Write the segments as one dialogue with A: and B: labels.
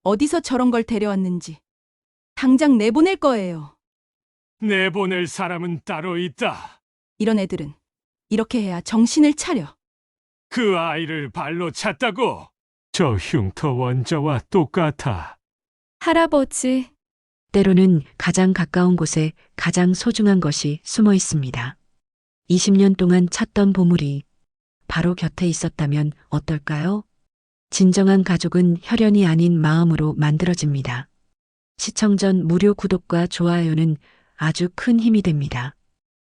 A: 어디서 저런 걸 데려왔는지. 당장 내보낼 거예요.
B: 내보낼 사람은 따로 있다.
A: 이런 애들은 이렇게 해야 정신을 차려.
B: 그 아이를 발로 찼다고. 저 흉터 원자와 똑같아.
A: 할아버지,
C: 때로는 가장 가까운 곳에 가장 소중한 것이 숨어 있습니다. 20년 동안 찾던 보물이 바로 곁에 있었다면 어떨까요? 진정한 가족은 혈연이 아닌 마음으로 만들어집니다. 시청 전 무료 구독과 좋아요는 아주 큰 힘이 됩니다.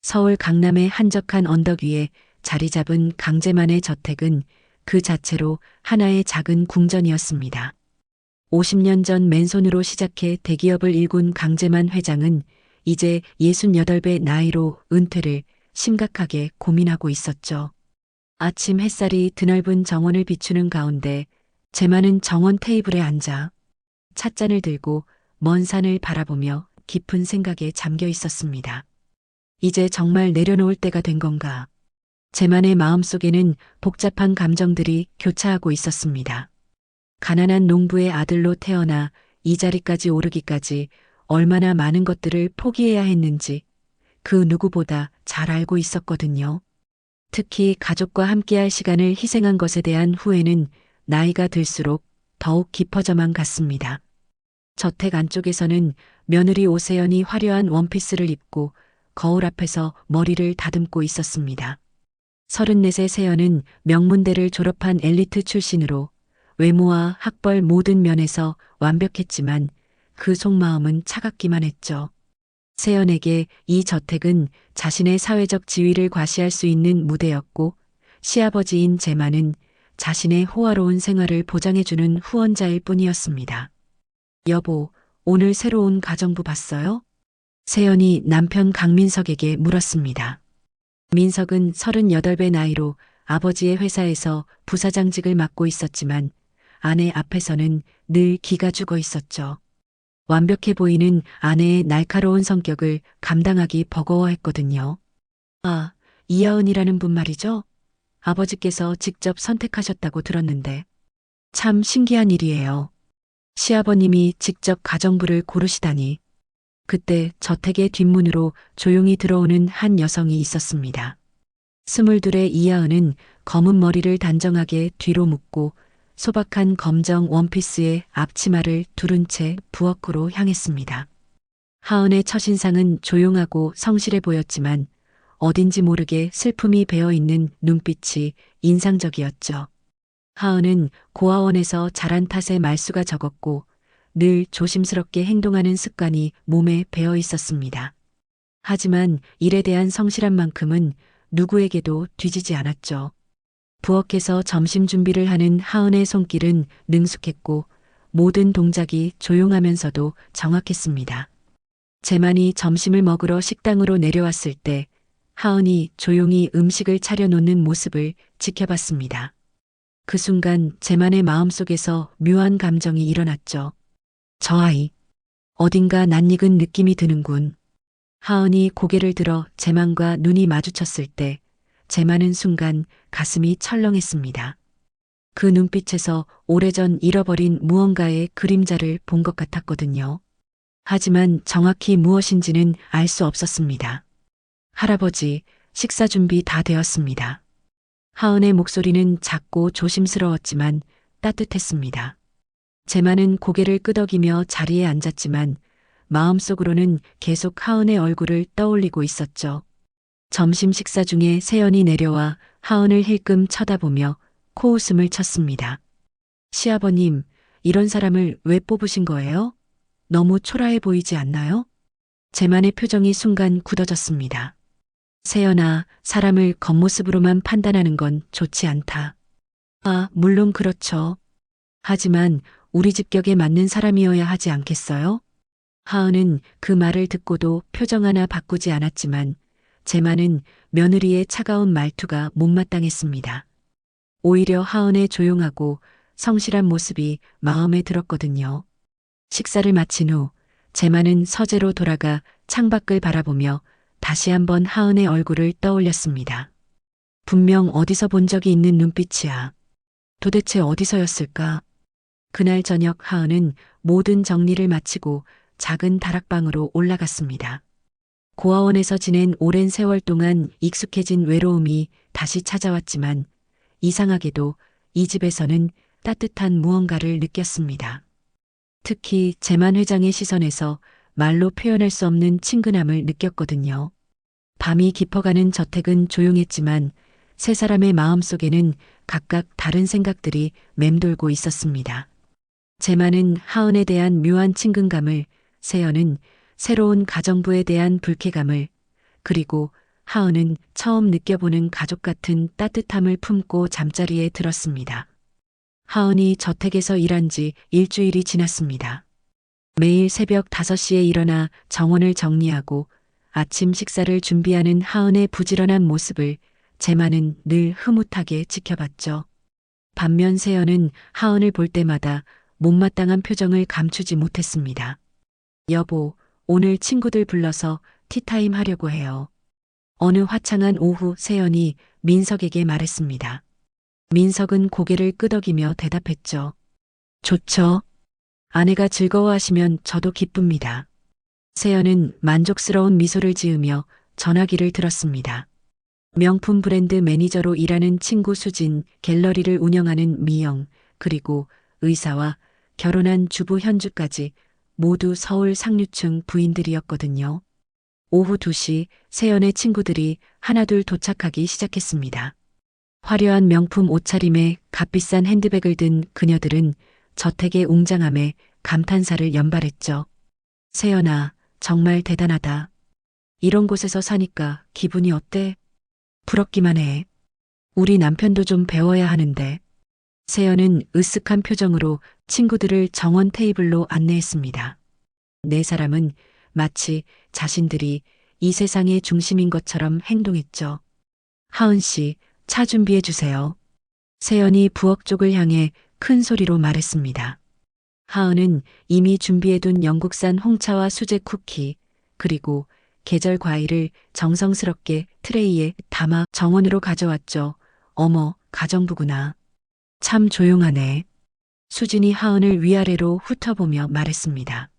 C: 서울 강남의 한적한 언덕 위에 자리 잡은 강제만의 저택은 그 자체로 하나의 작은 궁전이었습니다. 50년 전 맨손으로 시작해 대기업을 일군 강제만 회장은 이제 68배 나이로 은퇴를 심각하게 고민하고 있었죠. 아침 햇살이 드넓은 정원을 비추는 가운데 제만은 정원 테이블에 앉아 찻잔을 들고 먼 산을 바라보며 깊은 생각에 잠겨 있었습니다. 이제 정말 내려놓을 때가 된 건가? 제만의 마음속에는 복잡한 감정들이 교차하고 있었습니다. 가난한 농부의 아들로 태어나 이 자리까지 오르기까지 얼마나 많은 것들을 포기해야 했는지 그 누구보다 잘 알고 있었거든요. 특히 가족과 함께할 시간을 희생한 것에 대한 후회는 나이가 들수록 더욱 깊어져만 갔습니다. 저택 안쪽에서는 며느리 오세연이 화려한 원피스를 입고 거울 앞에서 머리를 다듬고 있었습니다. 34세 세연은 명문대를 졸업한 엘리트 출신으로 외모와 학벌 모든 면에서 완벽했지만 그 속마음은 차갑기만 했죠. 세연에게 이 저택은 자신의 사회적 지위를 과시할 수 있는 무대였고 시아버지인 제만은 자신의 호화로운 생활을 보장해주는 후원자일 뿐이었습니다. 여보, 오늘 새로 온 가정부 봤어요? 세연이 남편 강민석에게 물었습니다. 민석은 38배 나이로 아버지의 회사에서 부사장직을 맡고 있었지만 아내 앞에서는 늘 기가 죽어 있었죠. 완벽해 보이는 아내의 날카로운 성격을 감당하기 버거워했거든요. 아, 이하은이라는 분 말이죠? 아버지께서 직접 선택하셨다고 들었는데 참 신기한 일이에요. 시아버님이 직접 가정부를 고르시다니. 그때 저택의 뒷문으로 조용히 들어오는 한 여성이 있었습니다. 22의 이하은은 검은 머리를 단정하게 뒤로 묶고 소박한 검정 원피스에 앞치마를 두른 채 부엌으로 향했습니다. 하은의 첫인상은 조용하고 성실해 보였지만 어딘지 모르게 슬픔이 배어있는 눈빛이 인상적이었죠. 하은은 고아원에서 자란 탓에 말수가 적었고 늘 조심스럽게 행동하는 습관이 몸에 배어 있었습니다. 하지만 일에 대한 성실함만큼은 누구에게도 뒤지지 않았죠. 부엌에서 점심 준비를 하는 하은의 손길은 능숙했고 모든 동작이 조용하면서도 정확했습니다. 제만이 점심을 먹으러 식당으로 내려왔을 때 하은이 조용히 음식을 차려놓는 모습을 지켜봤습니다. 그 순간 제만의 마음속에서 묘한 감정이 일어났죠. 저 아이, 어딘가 낯익은 느낌이 드는군. 하은이 고개를 들어 제만과 눈이 마주쳤을 때 제만은 순간 가슴이 철렁했습니다. 그 눈빛에서 오래전 잃어버린 무언가의 그림자를 본 것 같았거든요. 하지만 정확히 무엇인지는 알 수 없었습니다. 할아버지, 식사 준비 다 되었습니다. 하은의 목소리는 작고 조심스러웠지만 따뜻했습니다. 제만은 고개를 끄덕이며 자리에 앉았지만 마음속으로는 계속 하은의 얼굴을 떠올리고 있었죠. 점심 식사 중에 세연이 내려와 하은을 힐끔 쳐다보며 코웃음을 쳤습니다. 시아버님, 이런 사람을 왜 뽑으신 거예요? 너무 초라해 보이지 않나요? 제만의 표정이 순간 굳어졌습니다. 세연아, 사람을 겉모습으로만 판단하는 건 좋지 않다. 아, 물론 그렇죠. 하지만 우리 집 격에 맞는 사람이어야 하지 않겠어요? 하은은 그 말을 듣고도 표정 하나 바꾸지 않았지만 제만은 며느리의 차가운 말투가 못마땅했습니다. 오히려 하은의 조용하고 성실한 모습이 마음에 들었거든요. 식사를 마친 후 제만은 서재로 돌아가 창밖을 바라보며 다시 한번 하은의 얼굴을 떠올렸습니다. 분명 어디서 본 적이 있는 눈빛이야. 도대체 어디서였을까? 그날 저녁 하은은 모든 정리를 마치고 작은 다락방으로 올라갔습니다. 고아원에서 지낸 오랜 세월 동안 익숙해진 외로움이 다시 찾아왔지만 이상하게도 이 집에서는 따뜻한 무언가를 느꼈습니다. 특히 재만 회장의 시선에서 말로 표현할 수 없는 친근함을 느꼈거든요. 밤이 깊어가는 저택은 조용했지만 세 사람의 마음속에는 각각 다른 생각들이 맴돌고 있었습니다. 재만은 하은에 대한 묘한 친근감을, 세연은 새로운 가정부에 대한 불쾌감을, 그리고 하은은 처음 느껴보는 가족 같은 따뜻함을 품고 잠자리에 들었습니다. 하은이 저택에서 일한 지 일주일이 지났습니다. 매일 새벽 5시에 일어나 정원을 정리하고 아침 식사를 준비하는 하은의 부지런한 모습을 재만은 늘 흐뭇하게 지켜봤죠. 반면 세연은 하은을 볼 때마다 못마땅한 표정을 감추지 못했습니다. 여보, 오늘 친구들 불러서 티타임 하려고 해요. 어느 화창한 오후 세연이 민석에게 말했습니다. 민석은 고개를 끄덕이며 대답했죠. 좋죠. 아내가 즐거워하시면 저도 기쁩니다. 세연은 만족스러운 미소를 지으며 전화기를 들었습니다. 명품 브랜드 매니저로 일하는 친구 수진, 갤러리를 운영하는 미영, 그리고 의사와 결혼한 주부 현주까지 모두 서울 상류층 부인들이었거든요. 오후 2시 세연의 친구들이 하나둘 도착하기 시작했습니다. 화려한 명품 옷차림에 값비싼 핸드백을 든 그녀들은 저택의 웅장함에 감탄사를 연발했죠. 세연아, 정말 대단하다. 이런 곳에서 사니까 기분이 어때? 부럽기만 해. 우리 남편도 좀 배워야 하는데. 세연은 으쓱한 표정으로 친구들을 정원 테이블로 안내했습니다. 네 사람은 마치 자신들이 이 세상의 중심인 것처럼 행동했죠. 하은 씨, 차 준비해 주세요. 세연이 부엌 쪽을 향해 큰 소리로 말했습니다. 하은은 이미 준비해둔 영국산 홍차와 수제 쿠키, 그리고 계절 과일을 정성스럽게 트레이에 담아 정원으로 가져왔죠. 어머, 가정부구나. 참 조용하네. 수진이 하은을 위아래로 훑어보며 말했습니다.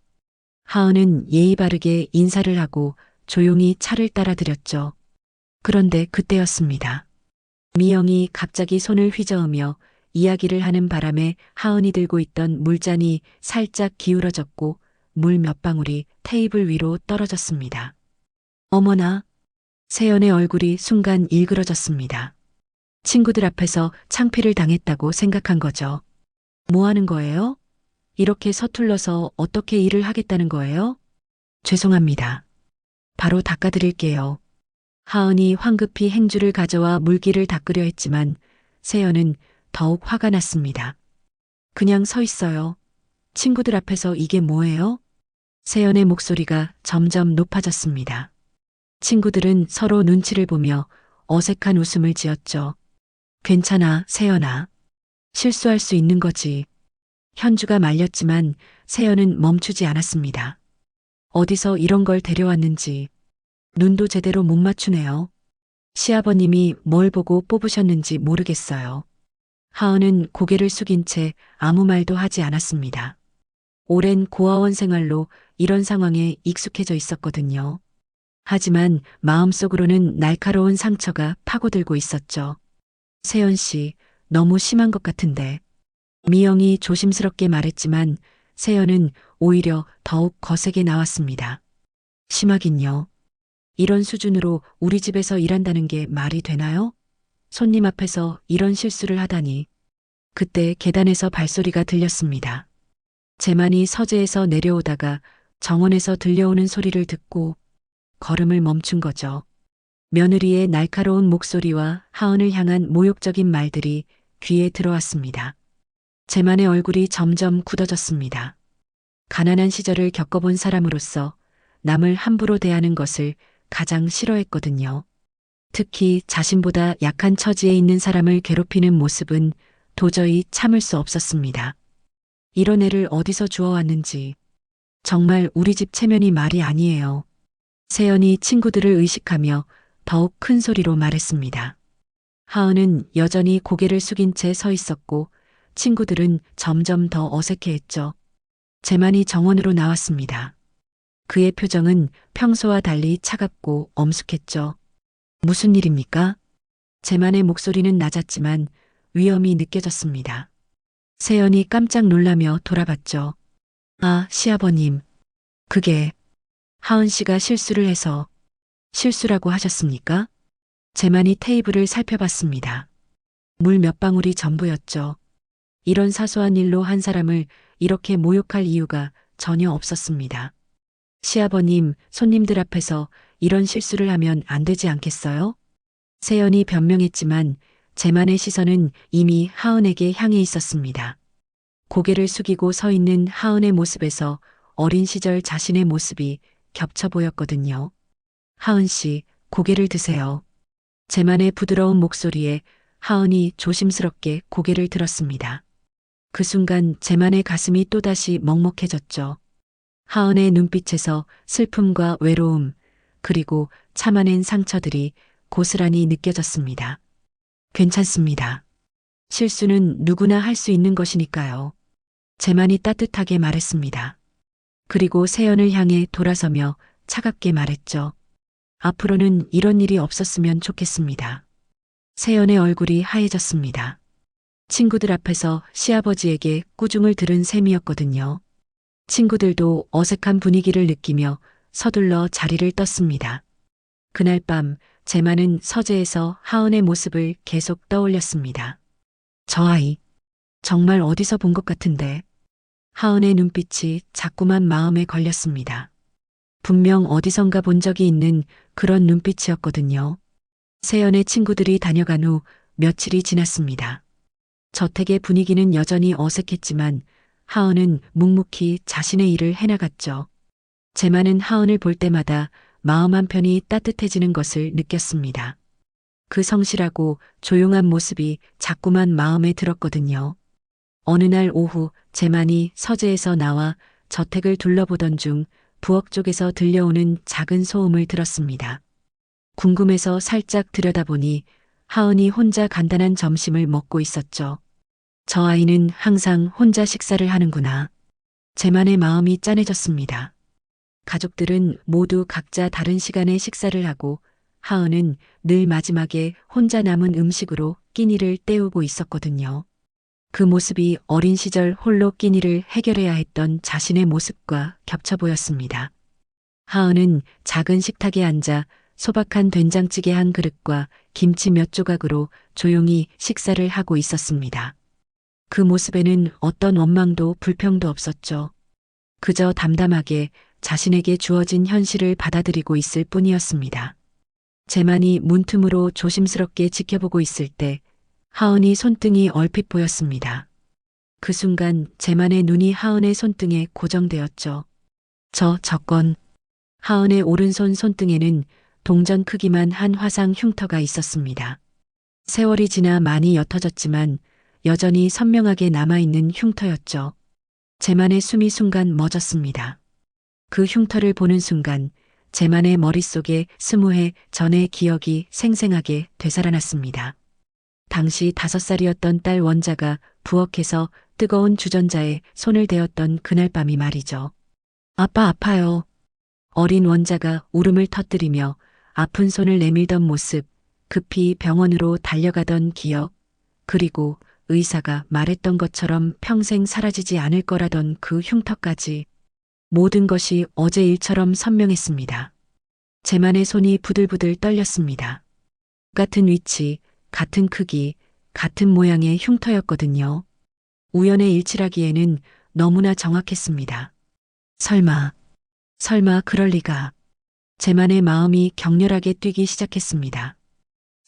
C: 하은은 예의 바르게 인사를 하고 조용히 차를 따라들였죠. 그런데 그때였습니다. 미영이 갑자기 손을 휘저으며 이야기를 하는 바람에 하은이 들고 있던 물잔이 살짝 기울어졌고 물 몇 방울이 테이블 위로 떨어졌습니다. 어머나, 세연의 얼굴이 순간 일그러졌습니다. 친구들 앞에서 창피를 당했다고 생각한 거죠. 뭐 하는 거예요? 이렇게 서툴러서 어떻게 일을 하겠다는 거예요? 죄송합니다. 바로 닦아드릴게요. 하은이 황급히 행주를 가져와 물기를 닦으려 했지만 세연은 더욱 화가 났습니다. 그냥 서 있어요. 친구들 앞에서 이게 뭐예요? 세연의 목소리가 점점 높아졌습니다. 친구들은 서로 눈치를 보며 어색한 웃음을 지었죠. 괜찮아, 세연아. 실수할 수 있는 거지. 현주가 말렸지만 세연은 멈추지 않았습니다. 어디서 이런 걸 데려왔는지 눈도 제대로 못 맞추네요. 시아버님이 뭘 보고 뽑으셨는지 모르겠어요. 하은은 고개를 숙인 채 아무 말도 하지 않았습니다. 오랜 고아원 생활로 이런 상황에 익숙해져 있었거든요. 하지만 마음속으로는 날카로운 상처가 파고들고 있었죠. 세연 씨, 너무 심한 것 같은데. 미영이 조심스럽게 말했지만 세연은 오히려 더욱 거세게 나왔습니다. 심하긴요. 이런 수준으로 우리 집에서 일한다는 게 말이 되나요? 손님 앞에서 이런 실수를 하다니. 그때 계단에서 발소리가 들렸습니다. 재만이 서재에서 내려오다가 정원에서 들려오는 소리를 듣고 걸음을 멈춘 거죠. 며느리의 날카로운 목소리와 하은을 향한 모욕적인 말들이 귀에 들어왔습니다. 재만의 얼굴이 점점 굳어졌습니다. 가난한 시절을 겪어본 사람으로서 남을 함부로 대하는 것을 가장 싫어했거든요. 특히 자신보다 약한 처지에 있는 사람을 괴롭히는 모습은 도저히 참을 수 없었습니다. 이런 애를 어디서 주워왔는지. 정말 우리 집 체면이 말이 아니에요. 세연이 친구들을 의식하며 더욱 큰 소리로 말했습니다. 하은은 여전히 고개를 숙인 채 서 있었고 친구들은 점점 더 어색해했죠. 재만이 정원으로 나왔습니다. 그의 표정은 평소와 달리 차갑고 엄숙했죠. 무슨 일입니까? 재만의 목소리는 낮았지만 위험이 느껴졌습니다. 세연이 깜짝 놀라며 돌아봤죠. 아, 시아버님. 그게 하은 씨가 실수를 해서 실수라고 하셨습니까? 재만이 테이블을 살펴봤습니다. 물 몇 방울이 전부였죠. 이런 사소한 일로 한 사람을 이렇게 모욕할 이유가 전혀 없었습니다. 시아버님, 손님들 앞에서 이런 실수를 하면 안 되지 않겠어요? 세연이 변명했지만 재만의 시선은 이미 하은에게 향해 있었습니다. 고개를 숙이고 서 있는 하은의 모습에서 어린 시절 자신의 모습이 겹쳐 보였거든요. 하은 씨, 고개를 드세요. 재만의 부드러운 목소리에 하은이 조심스럽게 고개를 들었습니다. 그 순간 재만의 가슴이 또다시 먹먹해졌죠. 하은의 눈빛에서 슬픔과 외로움, 그리고 참아낸 상처들이 고스란히 느껴졌습니다. 괜찮습니다. 실수는 누구나 할 수 있는 것이니까요. 재만이 따뜻하게 말했습니다. 그리고 세연을 향해 돌아서며 차갑게 말했죠. 앞으로는 이런 일이 없었으면 좋겠습니다. 세연의 얼굴이 하얘졌습니다. 친구들 앞에서 시아버지에게 꾸중을 들은 셈이었거든요. 친구들도 어색한 분위기를 느끼며 서둘러 자리를 떴습니다. 그날 밤 재만은 서재에서 하은의 모습을 계속 떠올렸습니다. 저 아이, 정말 어디서 본 것 같은데. 하은의 눈빛이 자꾸만 마음에 걸렸습니다. 분명 어디선가 본 적이 있는 그런 눈빛이었거든요. 세연의 친구들이 다녀간 후 며칠이 지났습니다. 저택의 분위기는 여전히 어색했지만 하은은 묵묵히 자신의 일을 해나갔죠. 재만은 하은을 볼 때마다 마음 한편이 따뜻해지는 것을 느꼈습니다. 그 성실하고 조용한 모습이 자꾸만 마음에 들었거든요. 어느 날 오후 재만이 서재에서 나와 저택을 둘러보던 중 부엌 쪽에서 들려오는 작은 소음을 들었습니다. 궁금해서 살짝 들여다보니 하은이 혼자 간단한 점심을 먹고 있었죠. 저 아이는 항상 혼자 식사를 하는구나. 재만의 마음이 짠해졌습니다. 가족들은 모두 각자 다른 시간에 식사를 하고 하은은 늘 마지막에 혼자 남은 음식으로 끼니를 때우고 있었거든요. 그 모습이 어린 시절 홀로 끼니를 해결해야 했던 자신의 모습과 겹쳐 보였습니다. 하은은 작은 식탁에 앉아 소박한 된장찌개 한 그릇과 김치 몇 조각으로 조용히 식사를 하고 있었습니다. 그 모습에는 어떤 원망도 불평도 없었죠. 그저 담담하게 자신에게 주어진 현실을 받아들이고 있을 뿐이었습니다. 재만이 문틈으로 조심스럽게 지켜보고 있을 때 하은이 손등이 얼핏 보였습니다. 그 순간 재만의 눈이 하은의 손등에 고정되었죠. 저건 하은의 오른손 손등에는 동전 크기만 한 화상 흉터가 있었습니다. 세월이 지나 많이 옅어졌지만 여전히 선명하게 남아있는 흉터였죠. 재만의 숨이 순간 멎었습니다. 그 흉터를 보는 순간 재만의 머릿속에 20해 전의 기억이 생생하게 되살아났습니다. 당시 5살이었던 딸 원자가 부엌에서 뜨거운 주전자에 손을 대었던 그날 밤이 말이죠. 아빠 아파요. 어린 원자가 울음을 터뜨리며 아픈 손을 내밀던 모습, 급히 병원으로 달려가던 기억, 그리고 의사가 말했던 것처럼 평생 사라지지 않을 거라던 그 흉터까지 모든 것이 어제 일처럼 선명했습니다. 재만의 손이 부들부들 떨렸습니다. 같은 위치, 같은 크기, 같은 모양의 흉터였거든요. 우연의 일치라기에는 너무나 정확했습니다. 설마 그럴 리가. 재만의 마음이 격렬하게 뛰기 시작했습니다.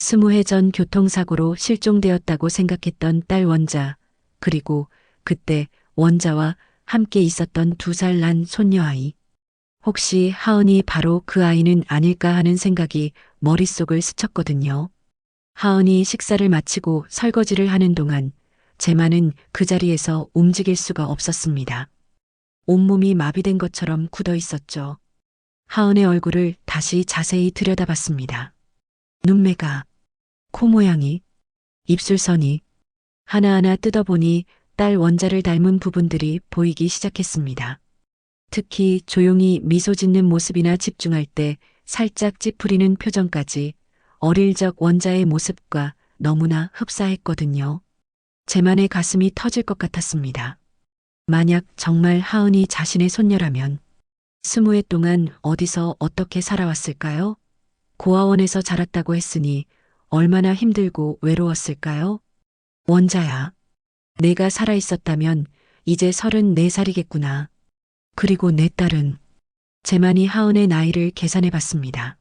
C: 20해 전 교통사고로 실종되었다고 생각했던 딸 원자, 그리고 그때 원자와 함께 있었던 2살 난 손녀아이. 혹시 하은이 바로 그 아이는 아닐까 하는 생각이 머릿속을 스쳤거든요. 하은이 식사를 마치고 설거지를 하는 동안 재만은 그 자리에서 움직일 수가 없었습니다. 온몸이 마비된 것처럼 굳어 있었죠. 하은의 얼굴을 다시 자세히 들여다봤습니다. 눈매가, 코 모양이, 입술선이. 하나하나 뜯어보니 딸 원자를 닮은 부분들이 보이기 시작했습니다. 특히 조용히 미소 짓는 모습이나 집중할 때 살짝 찌푸리는 표정까지 어릴 적 원자의 모습과 너무나 흡사했거든요. 제만의 가슴이 터질 것 같았습니다. 만약 정말 하은이 자신의 손녀라면 20해 동안 어디서 어떻게 살아왔을까요? 고아원에서 자랐다고 했으니 얼마나 힘들고 외로웠을까요? 원자야, 내가 살아있었다면 이제 34살이겠구나. 그리고 내 딸은 제만이 하은의 나이를 계산해 봤습니다.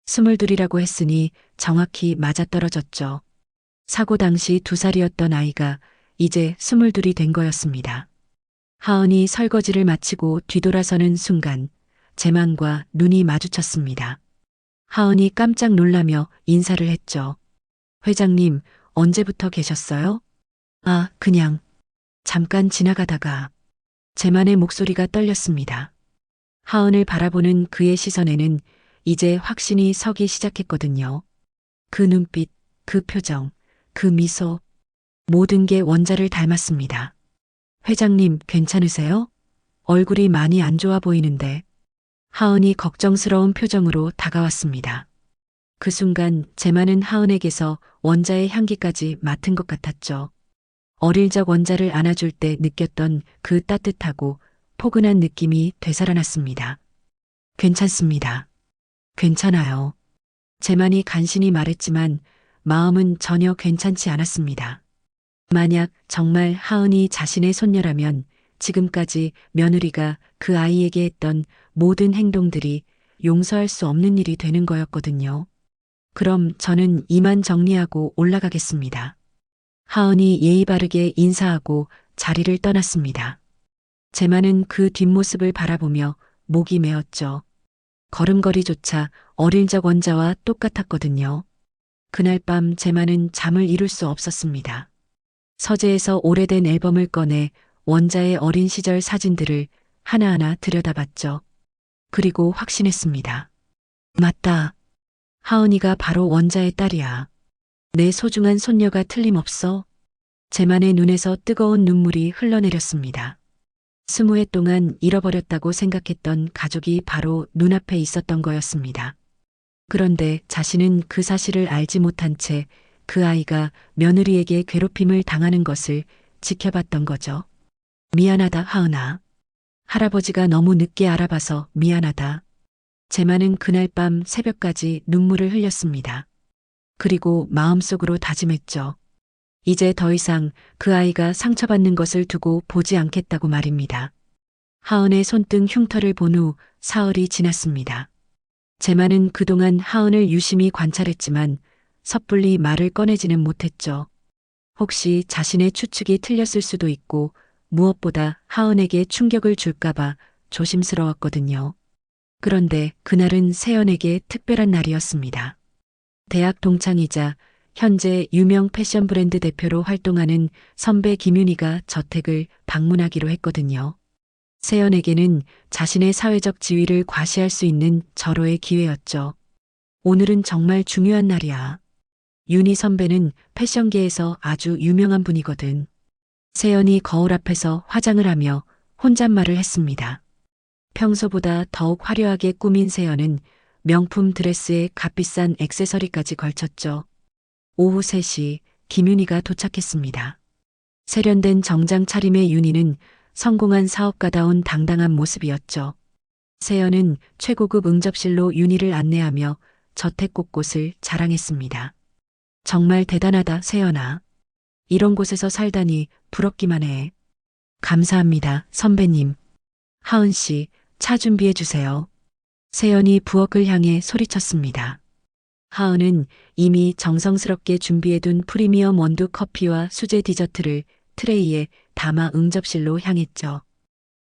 C: 22이라고 했으니 정확히 맞아떨어졌죠. 사고 당시 2살이었던 아이가 이제 22이 된 거였습니다. 하은이 설거지를 마치고 뒤돌아서는 순간 제만과 눈이 마주쳤습니다. 하은이 깜짝 놀라며 인사를 했죠. 회장님, 언제부터 계셨어요? 아, 그냥 잠깐 지나가다가. 제만의 목소리가 떨렸습니다. 하은을 바라보는 그의 시선에는 이제 확신이 서기 시작했거든요. 그 눈빛, 그 표정, 그 미소, 모든 게 원자를 닮았습니다. 회장님, 괜찮으세요? 얼굴이 많이 안 좋아 보이는데. 하은이 걱정스러운 표정으로 다가왔습니다. 그 순간 제만은 하은에게서 원자의 향기까지 맡은 것 같았죠. 어릴 적 원자를 안아줄 때 느꼈던 그 따뜻하고 포근한 느낌이 되살아났습니다. 괜찮습니다. 괜찮아요. 제만이 간신히 말했지만 마음은 전혀 괜찮지 않았습니다. 만약 정말 하은이 자신의 손녀라면 지금까지 며느리가 그 아이에게 했던 모든 행동들이 용서할 수 없는 일이 되는 거였거든요. 그럼 저는 이만 정리하고 올라가겠습니다. 하은이 예의 바르게 인사하고 자리를 떠났습니다. 제만은 그 뒷모습을 바라보며 목이 메었죠. 걸음걸이조차 어릴 적 원자와 똑같았거든요. 그날 밤 제만은 잠을 이룰 수 없었습니다. 서재에서 오래된 앨범을 꺼내 원자의 어린 시절 사진들을 하나하나 들여다봤죠. 그리고 확신했습니다. 맞다. 하은이가 바로 원자의 딸이야. 내 소중한 손녀가 틀림없어. 제만의 눈에서 뜨거운 눈물이 흘러내렸습니다. 20해 동안 잃어버렸다고 생각했던 가족이 바로 눈앞에 있었던 거였습니다. 그런데 자신은 그 사실을 알지 못한 채 그 아이가 며느리에게 괴롭힘을 당하는 것을 지켜봤던 거죠. 미안하다, 하은아. 할아버지가 너무 늦게 알아봐서 미안하다. 제만은 그날 밤 새벽까지 눈물을 흘렸습니다. 그리고 마음속으로 다짐했죠. 이제 더 이상 그 아이가 상처받는 것을 두고 보지 않겠다고 말입니다. 하은의 손등 흉터를 본 후 사흘이 지났습니다. 제만은 그동안 하은을 유심히 관찰했지만 섣불리 말을 꺼내지는 못했죠. 혹시 자신의 추측이 틀렸을 수도 있고 무엇보다 하은에게 충격을 줄까봐 조심스러웠거든요. 그런데 그날은 세연에게 특별한 날이었습니다. 대학 동창이자 현재 유명 패션 브랜드 대표로 활동하는 선배 김윤희가 저택을 방문하기로 했거든요. 세연에게는 자신의 사회적 지위를 과시할 수 있는 절호의 기회였죠. 오늘은 정말 중요한 날이야. 윤희 선배는 패션계에서 아주 유명한 분이거든. 세연이 거울 앞에서 화장을 하며 혼잣말을 했습니다. 평소보다 더욱 화려하게 꾸민 세연은 명품 드레스에 값비싼 액세서리까지 걸쳤죠. 오후 3시 김윤희가 도착했습니다. 세련된 정장 차림의 윤희는 성공한 사업가다운 당당한 모습이었죠. 세연은 최고급 응접실로 윤희를 안내하며 저택 곳곳을 자랑했습니다. 정말 대단하다, 세연아. 이런 곳에서 살다니 부럽기만 해. 감사합니다, 선배님. 하은 씨, 차 준비해 주세요. 세연이 부엌을 향해 소리쳤습니다. 하은은 이미 정성스럽게 준비해둔 프리미엄 원두 커피와 수제 디저트를 트레이에 담아 응접실로 향했죠.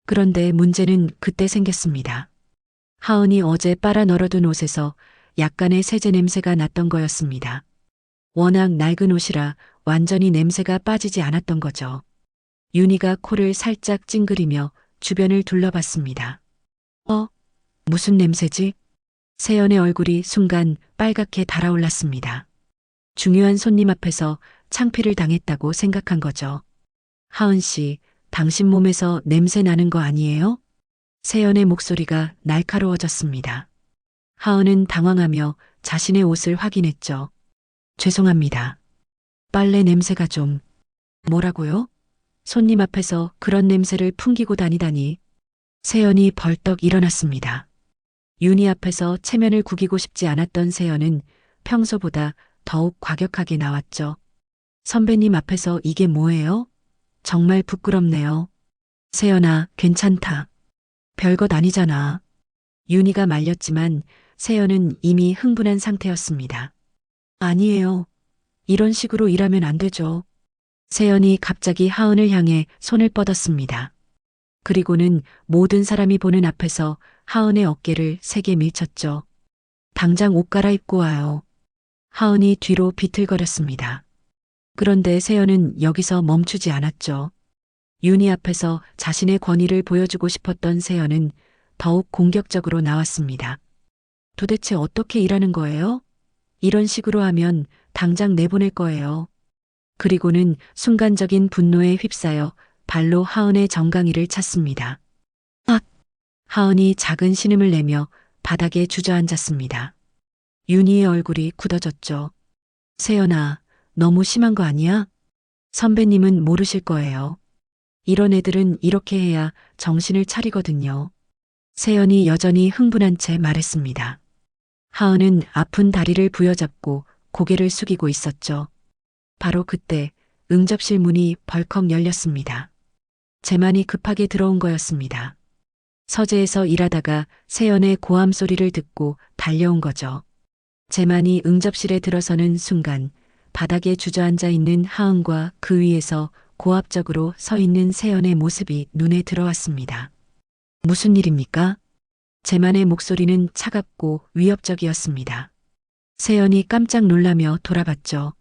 C: 그런데 문제는 그때 생겼습니다. 하은이 어제 빨아 널어둔 옷에서 약간의 세제 냄새가 났던 거였습니다. 워낙 낡은 옷이라 완전히 냄새가 빠지지 않았던 거죠. 윤희가 코를 살짝 찡그리며 주변을 둘러봤습니다. 무슨 냄새지? 세연의 얼굴이 순간 빨갛게 달아올랐습니다. 중요한 손님 앞에서 창피를 당했다고 생각한 거죠. 하은 씨, 당신 몸에서 냄새 나는 거 아니에요? 세연의 목소리가 날카로워졌습니다. 하은은 당황하며 자신의 옷을 확인했죠. 죄송합니다. 빨래 냄새가 좀. 뭐라고요? 손님 앞에서 그런 냄새를 풍기고 다니다니. 세연이 벌떡 일어났습니다. 윤희 앞에서 체면을 구기고 싶지 않았던 세연은 평소보다 더욱 과격하게 나왔죠. 선배님 앞에서 이게 뭐예요? 정말 부끄럽네요. 세연아, 괜찮다. 별것 아니잖아. 윤희가 말렸지만 세연은 이미 흥분한 상태였습니다. 아니에요. 이런 식으로 일하면 안 되죠. 세연이 갑자기 하은을 향해 손을 뻗었습니다. 그리고는 모든 사람이 보는 앞에서 하은의 어깨를 세게 밀쳤죠. 당장 옷 갈아입고 와요. 하은이 뒤로 비틀거렸습니다. 그런데 세연은 여기서 멈추지 않았죠. 윤희 앞에서 자신의 권위를 보여주고 싶었던 세연은 더욱 공격적으로 나왔습니다. 도대체 어떻게 일하는 거예요? 이런 식으로 하면 당장 내보낼 거예요. 그리고는 순간적인 분노에 휩싸여 발로 하은의 정강이를 찼습니다. 아! 하은이 작은 신음을 내며 바닥에 주저앉았습니다. 윤희의 얼굴이 굳어졌죠. 세연아, 너무 심한 거 아니야? 선배님은 모르실 거예요. 이런 애들은 이렇게 해야 정신을 차리거든요. 세연이 여전히 흥분한 채 말했습니다. 하은은 아픈 다리를 부여잡고 고개를 숙이고 있었죠. 바로 그때 응접실 문이 벌컥 열렸습니다. 재만이 급하게 들어온 거였습니다. 서재에서 일하다가 세연의 고함 소리를 듣고 달려온 거죠. 재만이 응접실에 들어서는 순간 바닥에 주저앉아 있는 하은과 그 위에서 고압적으로 서 있는 세연의 모습이 눈에 들어왔습니다. 무슨 일입니까? 재만의 목소리는 차갑고 위협적이었습니다. 세연이 깜짝 놀라며 돌아봤죠.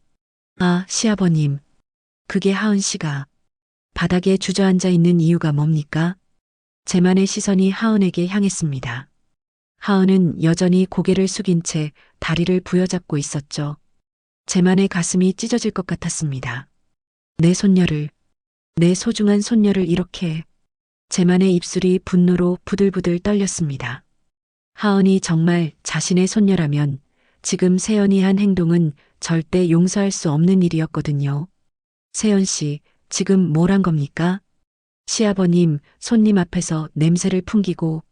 C: 아, 시아버님. 그게 하은 씨가 바닥에 주저앉아 있는 이유가 뭡니까? 재만의 시선이 하은에게 향했습니다. 하은은 여전히 고개를 숙인 채 다리를 부여잡고 있었죠. 재만의 가슴이 찢어질 것 같았습니다. 내 손녀를, 내 소중한 손녀를 이렇게. 재만의 입술이 분노로 부들부들 떨렸습니다. 하은이 정말 자신의 손녀라면 지금 세연이 한 행동은 절대 용서할 수 없는 일이었거든요. 세연 씨, 지금 뭘 한 겁니까? 시아버님, 손님 앞에서 냄새를 풍기고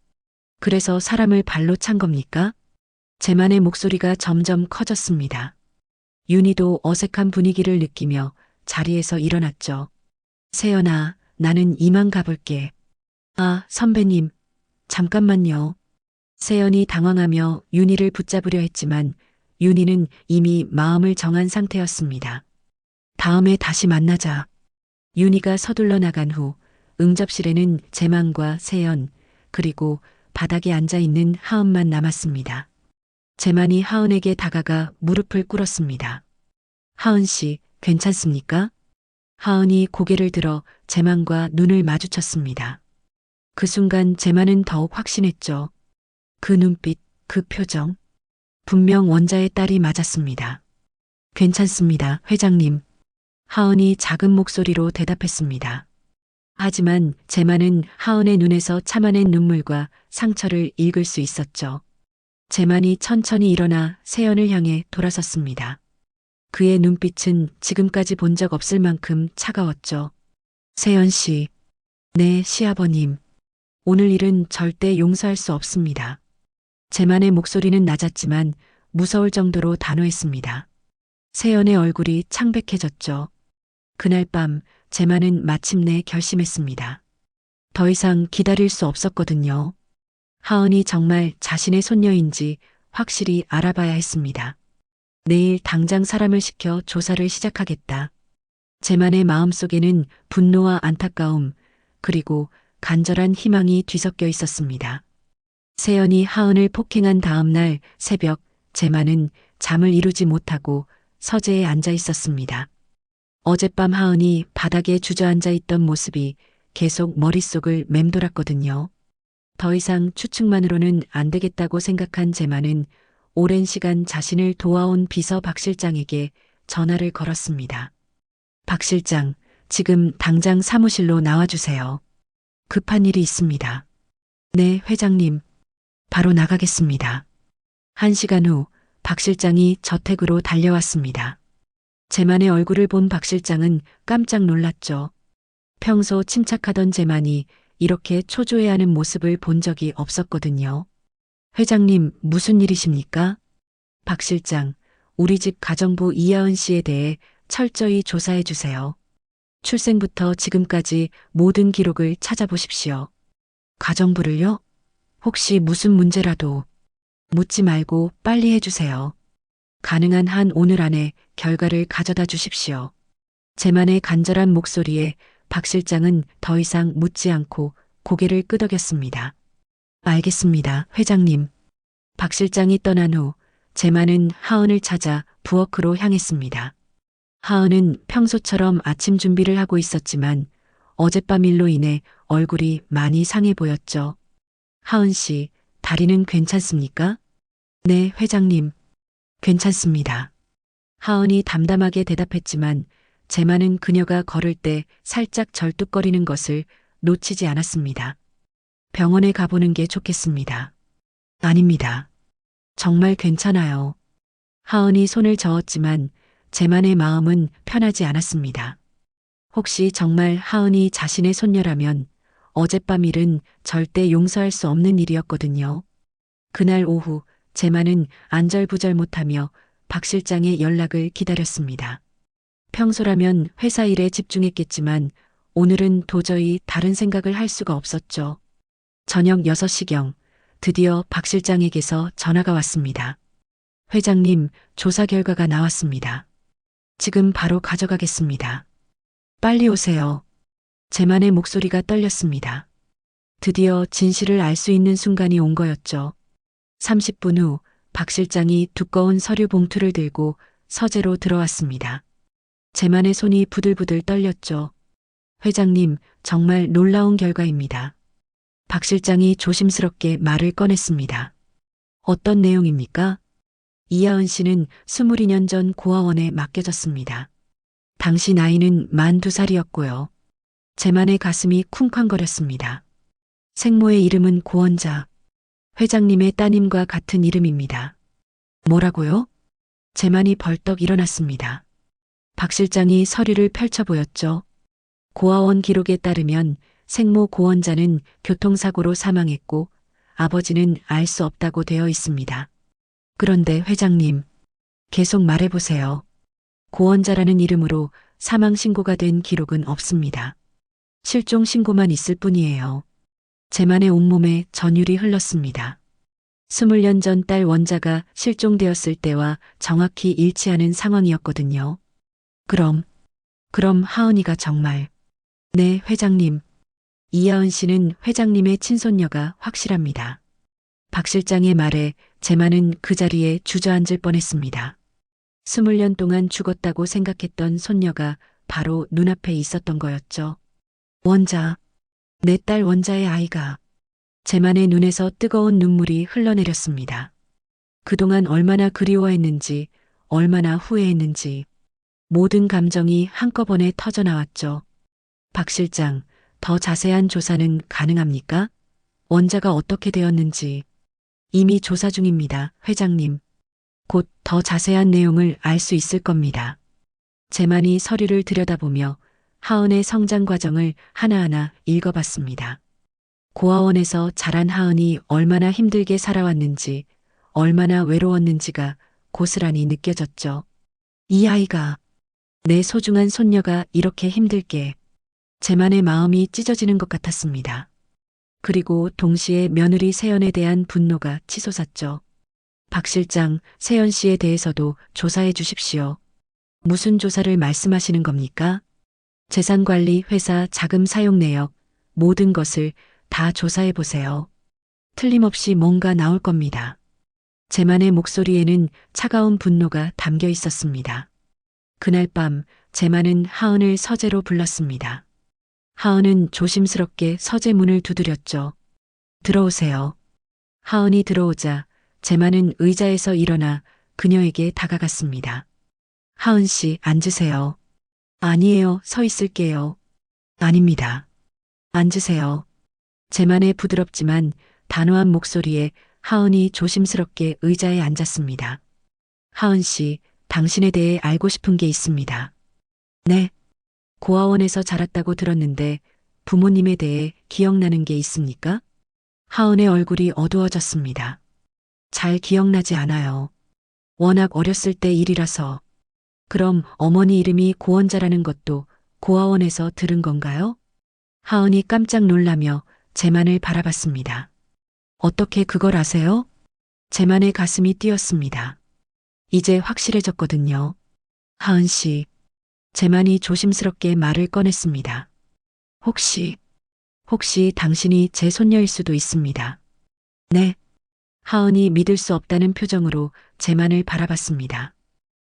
C: 그래서 사람을 발로 찬 겁니까? 재만의 목소리가 점점 커졌습니다. 윤희도 어색한 분위기를 느끼며 자리에서 일어났죠. 세연아, 나는 이만 가볼게. 아, 선배님, 잠깐만요. 세연이 당황하며 윤희를 붙잡으려 했지만 윤희는 이미 마음을 정한 상태였습니다. 다음에 다시 만나자. 윤희가 서둘러 나간 후 응접실에는 재만과 세연 그리고 바닥에 앉아 있는 하은만 남았습니다. 재만이 하은에게 다가가 무릎을 꿇었습니다. 하은 씨, 괜찮습니까? 하은이 고개를 들어 재만과 눈을 마주쳤습니다. 그 순간 재만은 더욱 확신했죠. 그 눈빛, 그 표정. 분명 원자의 딸이 맞았습니다. 괜찮습니다, 회장님. 하은이 작은 목소리로 대답했습니다. 하지만 재만은 하은의 눈에서 참아낸 눈물과 상처를 읽을 수 있었죠. 재만이 천천히 일어나 세연을 향해 돌아섰습니다. 그의 눈빛은 지금까지 본 적 없을 만큼 차가웠죠. 세연 씨. 네, 시아버님. 오늘 일은 절대 용서할 수 없습니다. 재만의 목소리는 낮았지만 무서울 정도로 단호했습니다. 세연의 얼굴이 창백해졌죠. 그날 밤 재만은 마침내 결심했습니다. 더 이상 기다릴 수 없었거든요. 하은이 정말 자신의 손녀인지 확실히 알아봐야 했습니다. 내일 당장 사람을 시켜 조사를 시작하겠다. 재만의 마음속에는 분노와 안타까움 그리고 간절한 희망이 뒤섞여 있었습니다. 세연이 하은을 폭행한 다음 날 새벽 재만은 잠을 이루지 못하고 서재에 앉아 있었습니다. 어젯밤 하은이 바닥에 주저앉아 있던 모습이 계속 머릿속을 맴돌았거든요. 더 이상 추측만으로는 안 되겠다고 생각한 재만은 오랜 시간 자신을 도와온 비서 박 실장에게 전화를 걸었습니다. 박 실장, 지금 당장 사무실로 나와주세요. 급한 일이 있습니다. 네, 회장님. 바로 나가겠습니다. 1시간 후 박 실장이 저택으로 달려왔습니다. 제만의 얼굴을 본 박 실장은 깜짝 놀랐죠. 평소 침착하던 제만이 이렇게 초조해하는 모습을 본 적이 없었거든요. 회장님, 무슨 일이십니까? 박 실장, 우리 집 가정부 이하은 씨에 대해 철저히 조사해 주세요. 출생부터 지금까지 모든 기록을 찾아보십시오. 가정부를요? 혹시 무슨 문제라도 묻지 말고 빨리 해주세요. 가능한 한 오늘 안에 결과를 가져다 주십시오. 제만의 간절한 목소리에 박 실장은 더 이상 묻지 않고 고개를 끄덕였습니다. 알겠습니다, 회장님. 박 실장이 떠난 후 제만은 하은을 찾아 부엌으로 향했습니다. 하은은 평소처럼 아침 준비를 하고 있었지만 어젯밤 일로 인해 얼굴이 많이 상해 보였죠. 하은 씨, 다리는 괜찮습니까? 네, 회장님. 괜찮습니다. 하은이 담담하게 대답했지만 제만은 그녀가 걸을 때 살짝 절뚝거리는 것을 놓치지 않았습니다. 병원에 가보는 게 좋겠습니다. 아닙니다. 정말 괜찮아요. 하은이 손을 저었지만 제만의 마음은 편하지 않았습니다. 혹시 정말 하은이 자신의 손녀라면 어젯밤 일은 절대 용서할 수 없는 일이었거든요. 그날 오후 제만은 안절부절 못하며 박 실장의 연락을 기다렸습니다. 평소라면 회사 일에 집중했겠지만 오늘은 도저히 다른 생각을 할 수가 없었죠. 저녁 6시경 드디어 박 실장에게서 전화가 왔습니다. 회장님, 조사 결과가 나왔습니다. 지금 바로 가져가겠습니다. 빨리 오세요. 제만의 목소리가 떨렸습니다. 드디어 진실을 알 수 있는 순간이 온 거였죠. 30분 후 박 실장이 두꺼운 서류 봉투를 들고 서재로 들어왔습니다. 제만의 손이 부들부들 떨렸죠. 회장님, 정말 놀라운 결과입니다. 박 실장이 조심스럽게 말을 꺼냈습니다. 어떤 내용입니까? 이하은 씨는 22년 전 고아원에 맡겨졌습니다. 당시 나이는 42살이었고요. 제만의 가슴이 쿵쾅거렸습니다. 생모의 이름은 고원자. 회장님의 따님과 같은 이름입니다. 뭐라고요? 제만이 벌떡 일어났습니다. 박 실장이 서류를 펼쳐 보였죠. 고아원 기록에 따르면 생모 고원자는 교통사고로 사망했고 아버지는 알 수 없다고 되어 있습니다. 그런데 회장님, 계속 말해보세요. 고원자라는 이름으로 사망 신고가 된 기록은 없습니다. 실종 신고만 있을 뿐이에요. 제만의 온몸에 전율이 흘렀습니다. 20년 전 딸 원자가 실종되었을 때와 정확히 일치하는 상황이었거든요. 그럼 하은이가 정말. 네, 회장님. 이하은 씨는 회장님의 친손녀가 확실합니다. 박 실장의 말에 제만은 그 자리에 주저앉을 뻔했습니다. 20년 동안 죽었다고 생각했던 손녀가 바로 눈앞에 있었던 거였죠. 원자, 내 딸 원자의 아이가. 제만의 눈에서 뜨거운 눈물이 흘러내렸습니다. 그동안 얼마나 그리워했는지, 얼마나 후회했는지, 모든 감정이 한꺼번에 터져나왔죠. 박 실장, 더 자세한 조사는 가능합니까? 원자가 어떻게 되었는지. 이미 조사 중입니다, 회장님. 곧 더 자세한 내용을 알 수 있을 겁니다. 제만이 서류를 들여다보며 하은의 성장 과정을 하나하나 읽어봤습니다. 고아원에서 자란 하은이 얼마나 힘들게 살아왔는지, 얼마나 외로웠는지가 고스란히 느껴졌죠. 이 아이가, 내 소중한 손녀가 이렇게 힘들게. 제만의 마음이 찢어지는 것 같았습니다. 그리고 동시에 며느리 세연에 대한 분노가 치솟았죠. 박 실장, 세연 씨에 대해서도 조사해 주십시오. 무슨 조사를 말씀하시는 겁니까? 재산관리 회사 자금 사용 내역, 모든 것을 다 조사해 보세요. 틀림없이 뭔가 나올 겁니다. 제만의 목소리에는 차가운 분노가 담겨 있었습니다. 그날 밤 제만은 하은을 서재로 불렀습니다. 하은은 조심스럽게 서재 문을 두드렸죠. 들어오세요. 하은이 들어오자 제만은 의자에서 일어나 그녀에게 다가갔습니다. 하은 씨, 앉으세요. 아니에요. 서 있을게요. 아닙니다. 앉으세요. 제만의 부드럽지만 단호한 목소리에 하은이 조심스럽게 의자에 앉았습니다. 하은 씨, 당신에 대해 알고 싶은 게 있습니다. 네. 고아원에서 자랐다고 들었는데 부모님에 대해 기억나는 게 있습니까? 하은의 얼굴이 어두워졌습니다. 잘 기억나지 않아요. 워낙 어렸을 때 일이라서. 그럼 어머니 이름이 고원자라는 것도 고아원에서 들은 건가요? 하은이 깜짝 놀라며 제만을 바라봤습니다. 어떻게 그걸 아세요? 제만의 가슴이 뛰었습니다. 이제 확실해졌거든요. 하은 씨, 제만이 조심스럽게 말을 꺼냈습니다. 혹시 당신이 제 손녀일 수도 있습니다. 네. 하은이 믿을 수 없다는 표정으로 제만을 바라봤습니다.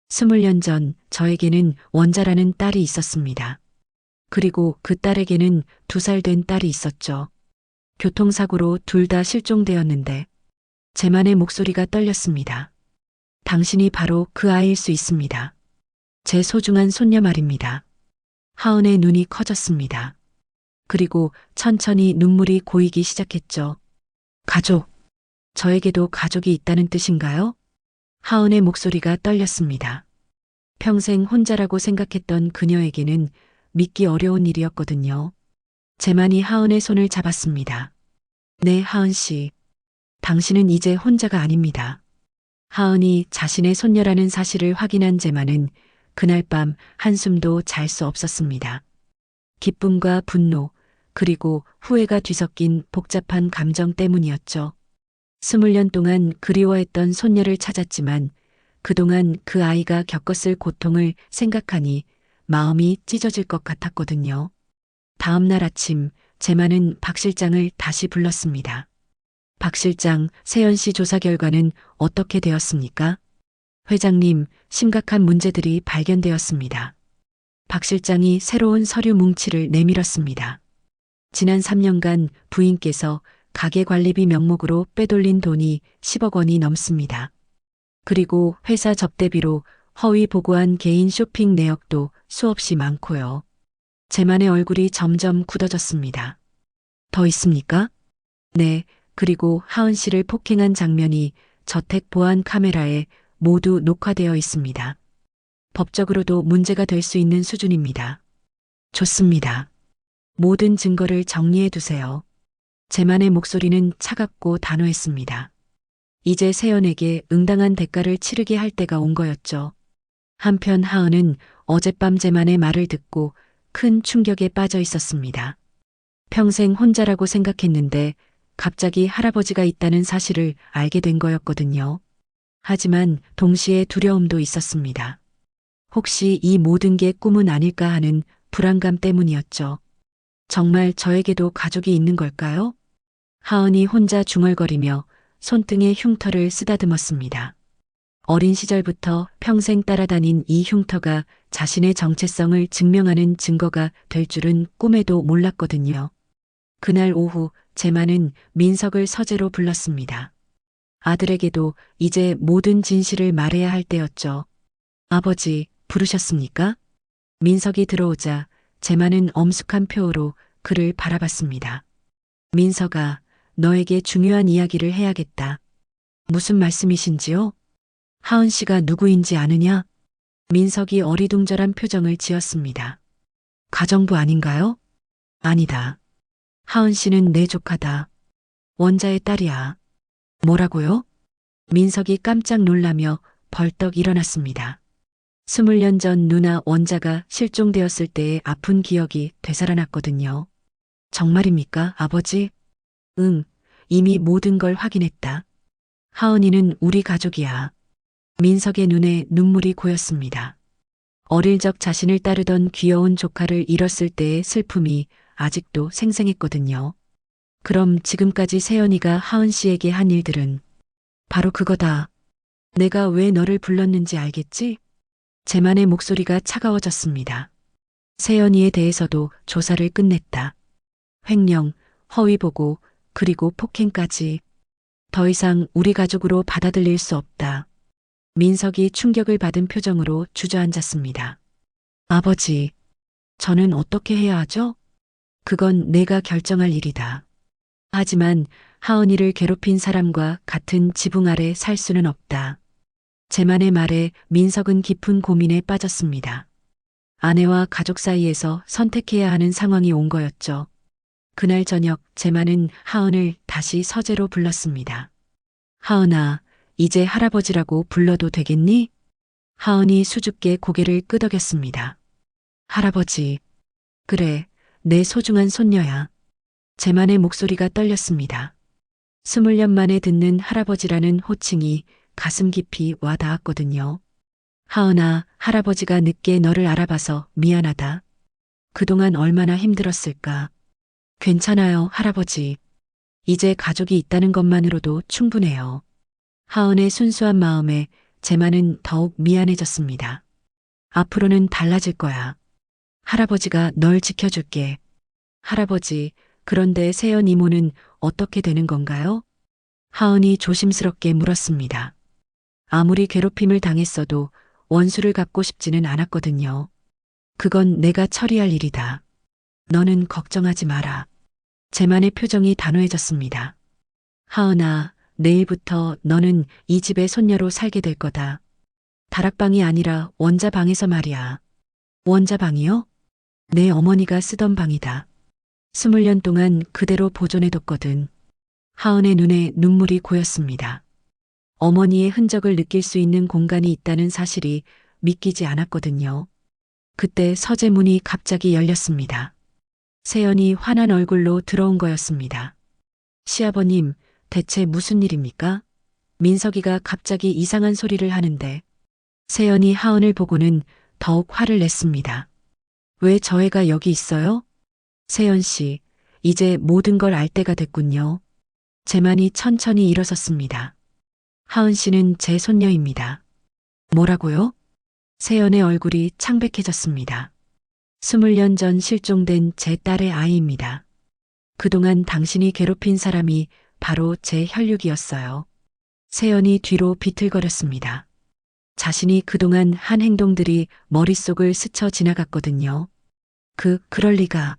C: 20년 전 저에게는 원자라는 딸이 있었습니다. 그리고 그 딸에게는 2살 된 딸이 있었죠. 교통사고로 둘 다 실종되었는데 제만의 목소리가 떨렸습니다. 당신이 바로 그 아이일 수 있습니다. 제 소중한 손녀 말입니다. 하은의 눈이 커졌습니다. 그리고 천천히 눈물이 고이기 시작했죠. 가족. 저에게도 가족이 있다는 뜻인가요? 하은의 목소리가 떨렸습니다. 평생 혼자라고 생각했던 그녀에게는 믿기 어려운 일이었거든요. 제만이 하은의 손을 잡았습니다. 네, 하은 씨. 당신은 이제 혼자가 아닙니다. 하은이 자신의 손녀라는 사실을 확인한 제만은 그날 밤 한숨도 잘 수 없었습니다. 기쁨과 분노, 그리고 후회가 뒤섞인 복잡한 감정 때문이었죠. 20년 동안 그리워했던 손녀를 찾았지만 그동안 그 아이가 겪었을 고통을 생각하니 마음이 찢어질 것 같았거든요. 다음 날 아침 제만은 박 실장을 다시 불렀습니다. 박 실장, 세연 씨 조사 결과는 어떻게 되었습니까? 회장님, 심각한 문제들이 발견되었습니다. 박 실장이 새로운 서류 뭉치를 내밀었습니다. 지난 3년간 부인께서 가계관리비 명목으로 빼돌린 돈이 10억 원이 넘습니다. 그리고 회사 접대비로 허위 보고한 개인 쇼핑 내역도 수없이 많고요. 제만의 얼굴이 점점 굳어졌습니다. 더 있습니까? 네, 그리고 하은 씨를 폭행한 장면이 저택 보안 카메라에 모두 녹화되어 있습니다. 법적으로도 문제가 될 수 있는 수준입니다. 좋습니다. 모든 증거를 정리해 두세요. 제만의 목소리는 차갑고 단호했습니다. 이제 세연에게 응당한 대가를 치르게 할 때가 온 거였죠. 한편 하은은 어젯밤 제만의 말을 듣고 큰 충격에 빠져 있었습니다. 평생 혼자라고 생각했는데 갑자기 할아버지가 있다는 사실을 알게 된 거였거든요. 하지만 동시에 두려움도 있었습니다. 혹시 이 모든 게 꿈은 아닐까 하는 불안감 때문이었죠. 정말 저에게도 가족이 있는 걸까요? 하은이 혼자 중얼거리며 손등에 흉터를 쓰다듬었습니다. 어린 시절부터 평생 따라다닌 이 흉터가 자신의 정체성을 증명하는 증거가 될 줄은 꿈에도 몰랐거든요. 그날 오후 제만은 민석을 서재로 불렀습니다. 아들에게도 이제 모든 진실을 말해야 할 때였죠. 아버지, 부르셨습니까? 민석이 들어오자 제만은 엄숙한 표호로 그를 바라봤습니다. 민석아, 너에게 중요한 이야기를 해야겠다. 무슨 말씀이신지요? 하은 씨가 누구인지 아느냐? 민석이 어리둥절한 표정을 지었습니다. 가정부 아닌가요? 아니다. 하은 씨는 내 조카다. 원자의 딸이야. 뭐라고요? 민석이 깜짝 놀라며 벌떡 일어났습니다. 20년 전 누나 원자가 실종되었을 때의 아픈 기억이 되살아났거든요. 정말입니까, 아버지? 응, 이미 모든 걸 확인했다. 하은이는 우리 가족이야. 민석의 눈에 눈물이 고였습니다. 어릴 적 자신을 따르던 귀여운 조카를 잃었을 때의 슬픔이 아직도 생생했거든요. 그럼 지금까지 세연이가 하은 씨에게 한 일들은 바로 그거다. 내가 왜 너를 불렀는지 알겠지? 제만의 목소리가 차가워졌습니다. 세연이에 대해서도 조사를 끝냈다. 횡령, 허위 보고, 그리고 폭행까지. 더 이상 우리 가족으로 받아들일 수 없다. 민석이 충격을 받은 표정으로 주저앉았습니다. 아버지, 저는 어떻게 해야 하죠? 그건 내가 결정할 일이다. 하지만 하은이를 괴롭힌 사람과 같은 지붕 아래 살 수는 없다. 제만의 말에 민석은 깊은 고민에 빠졌습니다. 아내와 가족 사이에서 선택해야 하는 상황이 온 거였죠. 그날 저녁 제만은 하은을 다시 서재로 불렀습니다. 하은아, 이제 할아버지라고 불러도 되겠니? 하은이 수줍게 고개를 끄덕였습니다. 할아버지. 그래, 내 소중한 손녀야. 제만의 목소리가 떨렸습니다. 20년 만에 듣는 할아버지라는 호칭이 가슴 깊이 와 닿았거든요. 하은아, 할아버지가 늦게 너를 알아봐서 미안하다. 그동안 얼마나 힘들었을까. 괜찮아요, 할아버지. 이제 가족이 있다는 것만으로도 충분해요. 하은의 순수한 마음에 제만은 더욱 미안해졌습니다. 앞으로는 달라질 거야. 할아버지가 널 지켜줄게. 할아버지, 그런데 세연 이모는 어떻게 되는 건가요? 하은이 조심스럽게 물었습니다. 아무리 괴롭힘을 당했어도 원수를 갚고 싶지는 않았거든요. 그건 내가 처리할 일이다. 너는 걱정하지 마라. 제만의 표정이 단호해졌습니다. 하은아, 내일부터 너는 이 집의 손녀로 살게 될 거다. 다락방이 아니라 원자방에서 말이야. 원자방이요? 내 어머니가 쓰던 방이다. 20년 동안 그대로 보존해뒀거든. 하은의 눈에 눈물이 고였습니다. 어머니의 흔적을 느낄 수 있는 공간이 있다는 사실이 믿기지 않았거든요. 그때 서재 문이 갑자기 열렸습니다. 세연이 환한 얼굴로 들어온 거였습니다. 시아버님, 대체 무슨 일입니까? 민석이가 갑자기 이상한 소리를 하는데 세연이 하은을 보고는 더욱 화를 냈습니다. 왜 저 애가 여기 있어요? 세연 씨, 이제 모든 걸 알 때가 됐군요. 제만이 천천히 일어섰습니다. 하은 씨는 제 손녀입니다. 뭐라고요? 세연의 얼굴이 창백해졌습니다. 20년 전 실종된 제 딸의 아이입니다. 그동안 당신이 괴롭힌 사람이 바로 제 혈육이었어요. 세연이 뒤로 비틀거렸습니다. 자신이 그동안 한 행동들이 머릿속을 스쳐 지나갔거든요. 그럴 리가.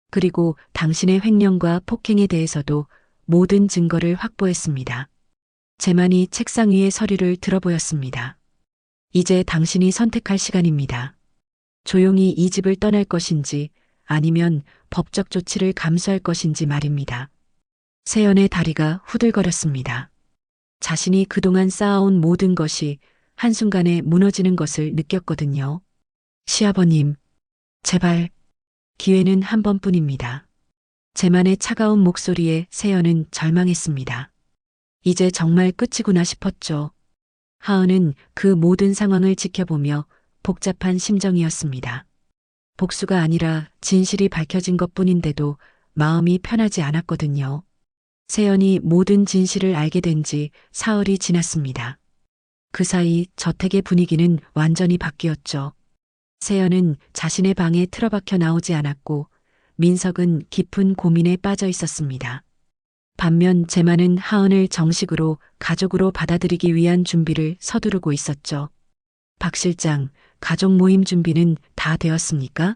C: 그리고 당신의 횡령과 폭행에 대해서도 모든 증거를 확보했습니다. 제만이 책상 위의 서류를 들어보였습니다. 이제 당신이 선택할 시간입니다. 조용히 이 집을 떠날 것인지 아니면 법적 조치를 감수할 것인지 말입니다. 세연의 다리가 후들거렸습니다. 자신이 그동안 쌓아온 모든 것이 한순간에 무너지는 것을 느꼈거든요. 시아버님, 제발, 기회는 한 번뿐입니다. 제만의 차가운 목소리에 세연은 절망했습니다. 이제 정말 끝이구나 싶었죠. 하은은 그 모든 상황을 지켜보며 복잡한 심정이었습니다. 복수가 아니라 진실이 밝혀진 것뿐인데도 마음이 편하지 않았거든요. 세연이 모든 진실을 알게 된 지 사흘이 지났습니다. 그 사이 저택의 분위기는 완전히 바뀌었죠. 세연은 자신의 방에 틀어박혀 나오지 않았고 민석은 깊은 고민에 빠져 있었습니다. 반면 제만은 하은을 정식으로 가족으로 받아들이기 위한 준비를 서두르고 있었죠. 박 실장, 가족 모임 준비는 다 되었습니까?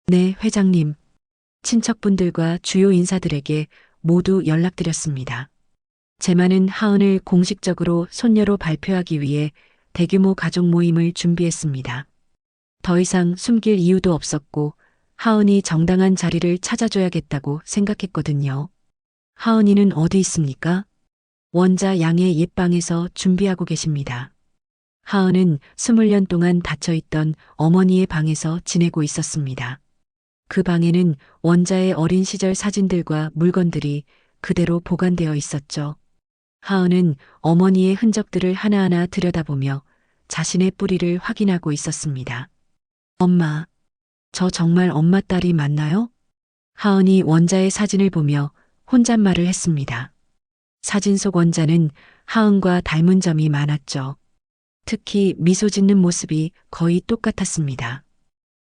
C: 네, 회장님. 친척분들과 주요 인사들에게 모두 연락드렸습니다. 제만은 하은을 공식적으로 손녀로 발표하기 위해 대규모 가족 모임을 준비했습니다. 더 이상 숨길 이유도 없었고 하은이 정당한 자리를 찾아줘야겠다고 생각했거든요. 하은이는 어디 있습니까? 원자 양의 옛방에서 준비하고 계십니다. 하은은 20년 동안 닫혀있던 어머니의 방에서 지내고 있었습니다. 그 방에는 원자의 어린 시절 사진들과 물건들이 그대로 보관되어 있었죠. 하은은 어머니의 흔적들을 하나하나 들여다보며 자신의 뿌리를 확인하고 있었습니다. 엄마, 저 정말 엄마 딸이 맞나요? 하은이 원자의 사진을 보며 혼잣말을 했습니다. 사진 속 원자는 하은과 닮은 점이 많았죠. 특히 미소 짓는 모습이 거의 똑같았습니다.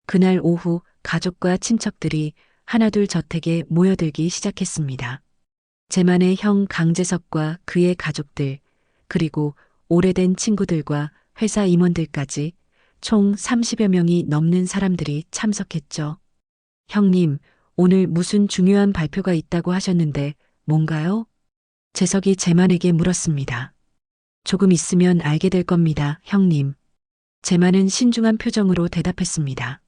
C: 그날 오후 가족과 친척들이 하나둘 저택에 모여들기 시작했습니다. 제만의 형 강재석과 그의 가족들, 그리고 오래된 친구들과 회사 임원들까지 총 30여 명이 넘는 사람들이 참석했죠. 형님, 오늘 무슨 중요한 발표가 있다고 하셨는데 뭔가요? 재석이 제만에게 물었습니다. 조금 있으면 알게 될 겁니다, 형님. 제만은 신중한 표정으로 대답했습니다.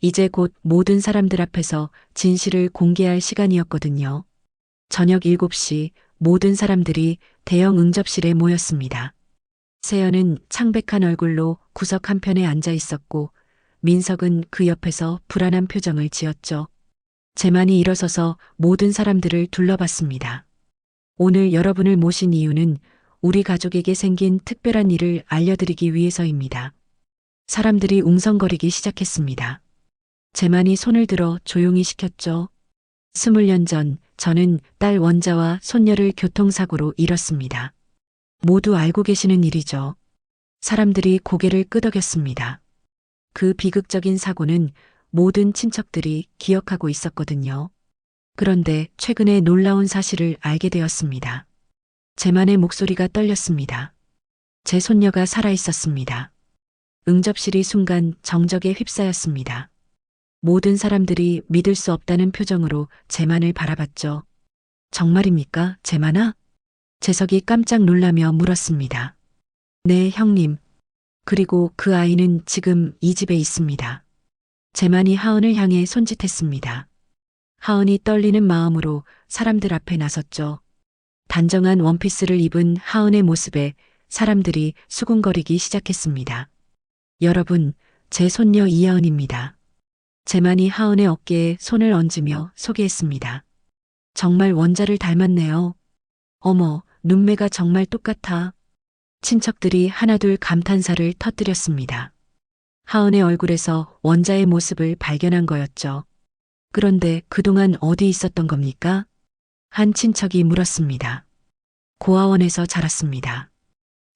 C: 이제 곧 모든 사람들 앞에서 진실을 공개할 시간이었거든요. 저녁 7시 모든 사람들이 대형 응접실에 모였습니다. 세연은 창백한 얼굴로 구석 한편에 앉아 있었고 민석은 그 옆에서 불안한 표정을 지었죠. 제만이 일어서서 모든 사람들을 둘러봤습니다. 오늘 여러분을 모신 이유는 우리 가족에게 생긴 특별한 일을 알려드리기 위해서입니다. 사람들이 웅성거리기 시작했습니다. 제만이 손을 들어 조용히 시켰죠. 20년 전 저는 딸 원자와 손녀를 교통사고로 잃었습니다. 모두 알고 계시는 일이죠. 사람들이 고개를 끄덕였습니다. 그 비극적인 사고는 모든 친척들이 기억하고 있었거든요. 그런데 최근에 놀라운 사실을 알게 되었습니다. 제만의 목소리가 떨렸습니다. 제 손녀가 살아 있었습니다. 응접실이 순간 정적에 휩싸였습니다. 모든 사람들이 믿을 수 없다는 표정으로 제만을 바라봤죠. 정말입니까, 제만아? 재석이 깜짝 놀라며 물었습니다. 네, 형님. 그리고 그 아이는 지금 이 집에 있습니다. 제만이 하은을 향해 손짓했습니다. 하은이 떨리는 마음으로 사람들 앞에 나섰죠. 단정한 원피스를 입은 하은의 모습에 사람들이 수군거리기 시작했습니다. 여러분, 제 손녀 이하은입니다. 제만이 하은의 어깨에 손을 얹으며 소개했습니다. 정말 원자를 닮았네요. 어머, 눈매가 정말 똑같아. 친척들이 하나둘 감탄사를 터뜨렸습니다. 하은의 얼굴에서 원자의 모습을 발견한 거였죠. 그런데 그동안 어디 있었던 겁니까? 한 친척이 물었습니다. 고아원에서 자랐습니다.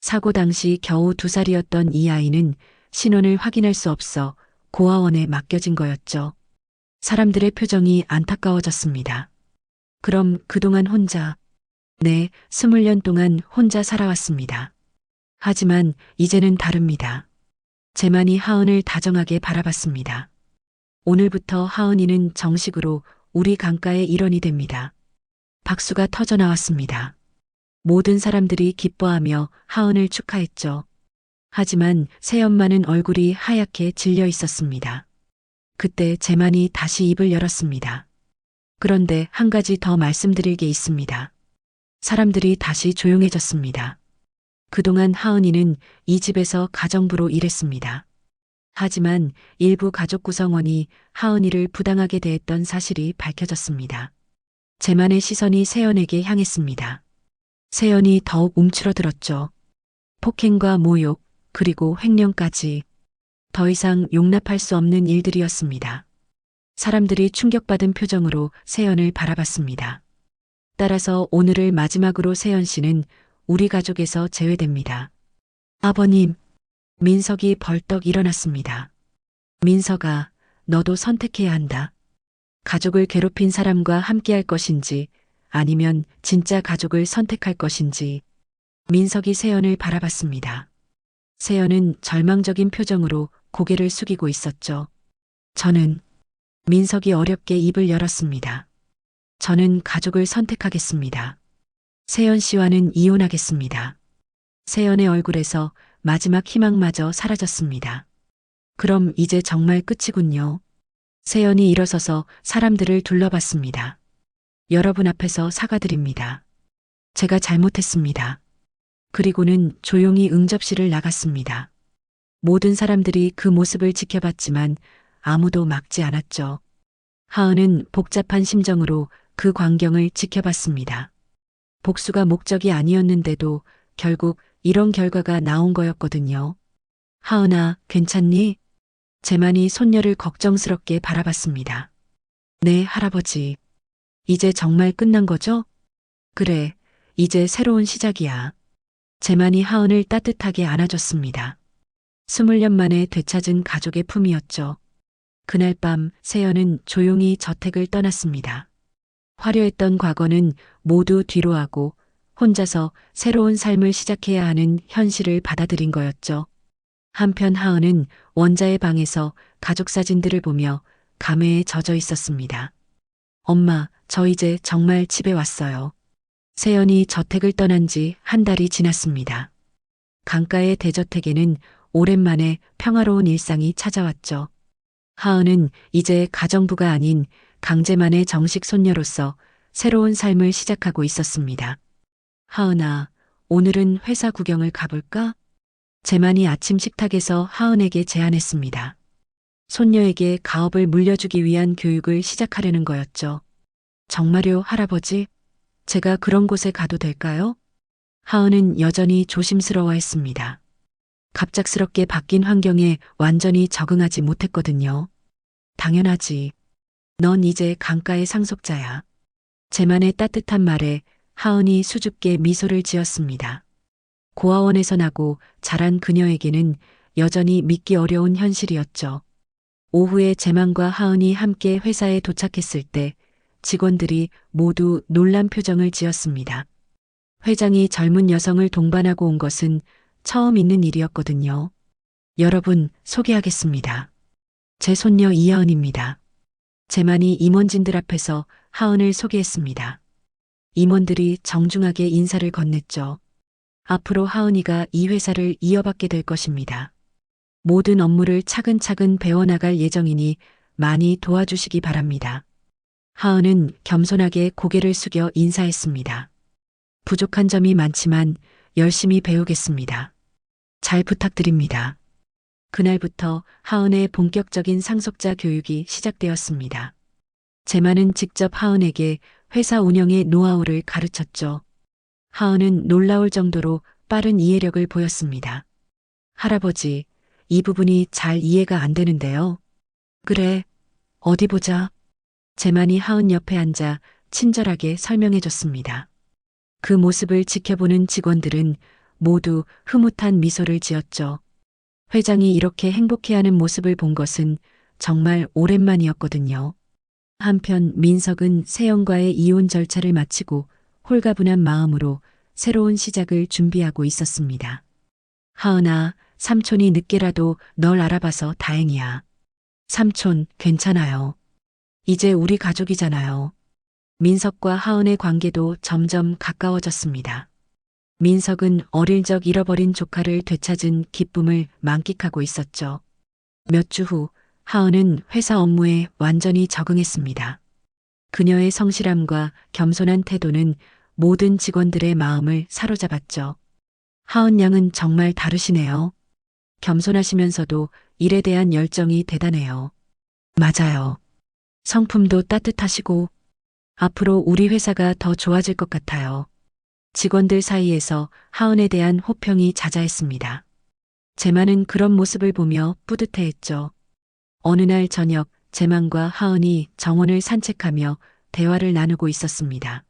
C: 사고 당시 겨우 2살이었던 이 아이는 신원을 확인할 수 없어 고아원에 맡겨진 거였죠. 사람들의 표정이 안타까워졌습니다. 그럼 그동안 혼자, 네, 20년 동안 혼자 살아왔습니다. 하지만 이제는 다릅니다. 제만이 하은을 다정하게 바라봤습니다. 오늘부터 하은이는 정식으로 우리 강가의 일원이 됩니다. 박수가 터져 나왔습니다. 모든 사람들이 기뻐하며 하은을 축하했죠. 하지만 새엄마는 얼굴이 하얗게 질려 있었습니다. 그때 제만이 다시 입을 열었습니다. 그런데 한 가지 더 말씀드릴 게 있습니다. 사람들이 다시 조용해졌습니다. 그동안 하은이는 이 집에서 가정부로 일했습니다. 하지만 일부 가족 구성원이 하은이를 부당하게 대했던 사실이 밝혀졌습니다. 제만의 시선이 세연에게 향했습니다. 세연이 더욱 움츠러들었죠. 폭행과 모욕, 그리고 횡령까지 더 이상 용납할 수 없는 일들이었습니다. 사람들이 충격받은 표정으로 세연을 바라봤습니다. 따라서 오늘을 마지막으로 세연 씨는 우리 가족에서 제외됩니다. 아버님, 민석이 벌떡 일어났습니다. 민석아, 너도 선택해야 한다. 가족을 괴롭힌 사람과 함께할 것인지 아니면 진짜 가족을 선택할 것인지. 민석이 세연을 바라봤습니다. 세연은 절망적인 표정으로 고개를 숙이고 있었죠. 저는, 민석이 어렵게 입을 열었습니다. 저는 가족을 선택하겠습니다. 세연 씨와는 이혼하겠습니다. 세연의 얼굴에서 마지막 희망마저 사라졌습니다. 그럼 이제 정말 끝이군요. 세연이 일어서서 사람들을 둘러봤습니다. 여러분 앞에서 사과드립니다. 제가 잘못했습니다. 그리고는 조용히 응접실을 나갔습니다. 모든 사람들이 그 모습을 지켜봤지만 아무도 막지 않았죠. 하은은 복잡한 심정으로 그 광경을 지켜봤습니다. 복수가 목적이 아니었는데도 결국 이런 결과가 나온 거였거든요. 하은아, 괜찮니? 제만이 손녀를 걱정스럽게 바라봤습니다. 네, 할아버지. 이제 정말 끝난 거죠? 그래, 이제 새로운 시작이야. 제만이 하은을 따뜻하게 안아줬습니다. 20년 만에 되찾은 가족의 품이었죠. 그날 밤 세연은 조용히 저택을 떠났습니다. 화려했던 과거는 모두 뒤로하고 혼자서 새로운 삶을 시작해야 하는 현실을 받아들인 거였죠. 한편 하은은 원자의 방에서 가족 사진들을 보며 감회에 젖어 있었습니다. 엄마, 저 이제 정말 집에 왔어요. 세연이 저택을 떠난 지 한 달이 지났습니다. 강가의 대저택에는 오랜만에 평화로운 일상이 찾아왔죠. 하은은 이제 가정부가 아닌 강제만의 정식 손녀로서 새로운 삶을 시작하고 있었습니다. 하은아, 오늘은 회사 구경을 가볼까? 재만이 아침 식탁에서 하은에게 제안했습니다. 손녀에게 가업을 물려주기 위한 교육을 시작하려는 거였죠. 정말요, 할아버지? 제가 그런 곳에 가도 될까요? 하은은 여전히 조심스러워했습니다. 갑작스럽게 바뀐 환경에 완전히 적응하지 못했거든요. 당연하지. 넌 이제 강가의 상속자야. 제만의 따뜻한 말에 하은이 수줍게 미소를 지었습니다. 고아원에서 나고 자란 그녀에게는 여전히 믿기 어려운 현실이었죠. 오후에 제만과 하은이 함께 회사에 도착했을 때 직원들이 모두 놀란 표정을 지었습니다. 회장이 젊은 여성을 동반하고 온 것은 처음 있는 일이었거든요. 여러분, 소개하겠습니다. 제 손녀 이하은입니다. 제만이 임원진들 앞에서 하은을 소개했습니다. 임원들이 정중하게 인사를 건넸죠. 앞으로 하은이가 이 회사를 이어받게 될 것입니다. 모든 업무를 차근차근 배워나갈 예정이니 많이 도와주시기 바랍니다. 하은은 겸손하게 고개를 숙여 인사했습니다. 부족한 점이 많지만 열심히 배우겠습니다. 잘 부탁드립니다. 그날부터 하은의 본격적인 상속자 교육이 시작되었습니다. 제만은 직접 하은에게 회사 운영의 노하우를 가르쳤죠. 하은은 놀라울 정도로 빠른 이해력을 보였습니다. 할아버지, 이 부분이 잘 이해가 안 되는데요. 그래, 어디 보자. 제만이 하은 옆에 앉아 친절하게 설명해줬습니다. 그 모습을 지켜보는 직원들은 모두 흐뭇한 미소를 지었죠. 회장이 이렇게 행복해하는 모습을 본 것은 정말 오랜만이었거든요. 한편 민석은 세영과의 이혼 절차를 마치고 홀가분한 마음으로 새로운 시작을 준비하고 있었습니다. 하은아, 삼촌이 늦게라도 널 알아봐서 다행이야. 삼촌, 괜찮아요. 이제 우리 가족이잖아요. 민석과 하은의 관계도 점점 가까워졌습니다. 민석은 어릴 적 잃어버린 조카를 되찾은 기쁨을 만끽하고 있었죠. 몇 주 후 하은은 회사 업무에 완전히 적응했습니다. 그녀의 성실함과 겸손한 태도는 모든 직원들의 마음을 사로잡았죠. 하은 양은 정말 다르시네요. 겸손하시면서도 일에 대한 열정이 대단해요. 맞아요. 성품도 따뜻하시고 앞으로 우리 회사가 더 좋아질 것 같아요. 직원들 사이에서 하은에 대한 호평이 자자했습니다. 제만은 그런 모습을 보며 뿌듯해했죠. 어느 날 저녁 제만과 하은이 정원을 산책하며 대화를 나누고 있었습니다.